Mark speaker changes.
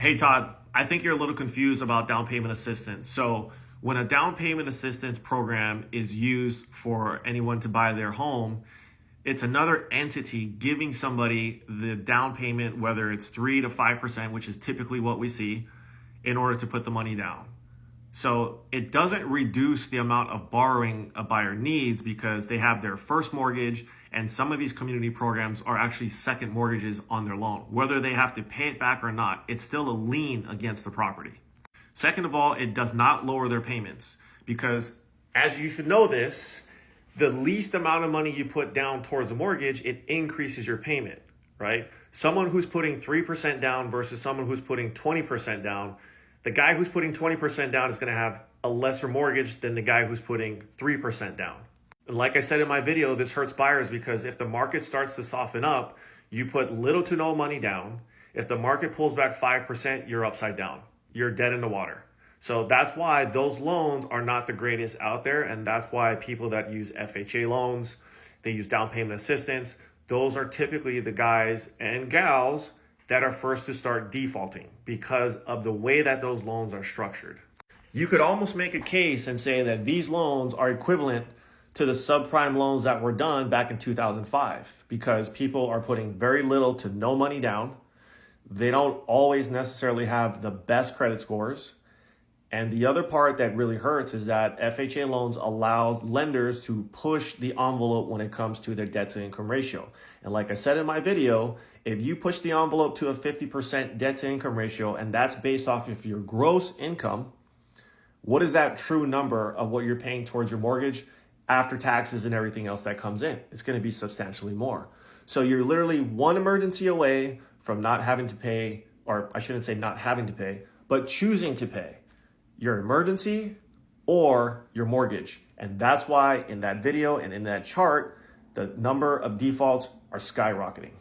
Speaker 1: Hey Todd, I think you're a little confused about down payment assistance. So when a down payment assistance program is used for anyone to buy their home, it's another entity giving somebody the down payment, whether it's 3 to 5%, which is typically what we see, in order to put the money down. So it doesn't reduce the amount of borrowing a buyer needs because they have their first mortgage, and some of these community programs are actually second mortgages on their loan. Whether they have to pay it back or not, it's still a lien against the property. Second of all, it does not lower their payments because, as you should know this, the least amount of money you put down towards a mortgage, it increases your payment, right? Someone who's putting 3% down versus someone who's putting 20% down, the guy who's putting 20% down is going to have a lesser mortgage than the guy who's putting 3% down. And like I said in my video, this hurts buyers because if the market starts to soften up, you put little to no money down. If the market pulls back 5%, you're upside down. You're dead in the water. So that's why those loans are not the greatest out there. And that's why people that use FHA loans, they use down payment assistance, those are typically the guys and gals that are first to start defaulting because of the way that those loans are structured. You could almost make a case and say that these loans are equivalent to the subprime loans that were done back in 2005 because people are putting very little to no money down. They don't always necessarily have the best credit scores. And the other part that really hurts is that FHA loans allows lenders to push the envelope when it comes to their debt to income ratio. And like I said in my video, if you push the envelope to a 50% debt to income ratio, and that's based off of your gross income, what is that true number of what you're paying towards your mortgage after taxes and everything else that comes in? It's going to be substantially more. So you're literally one emergency away from not having to pay, or I shouldn't say not having to pay, but choosing to pay your emergency or your mortgage. And that's why in that video and in that chart, the number of defaults are skyrocketing.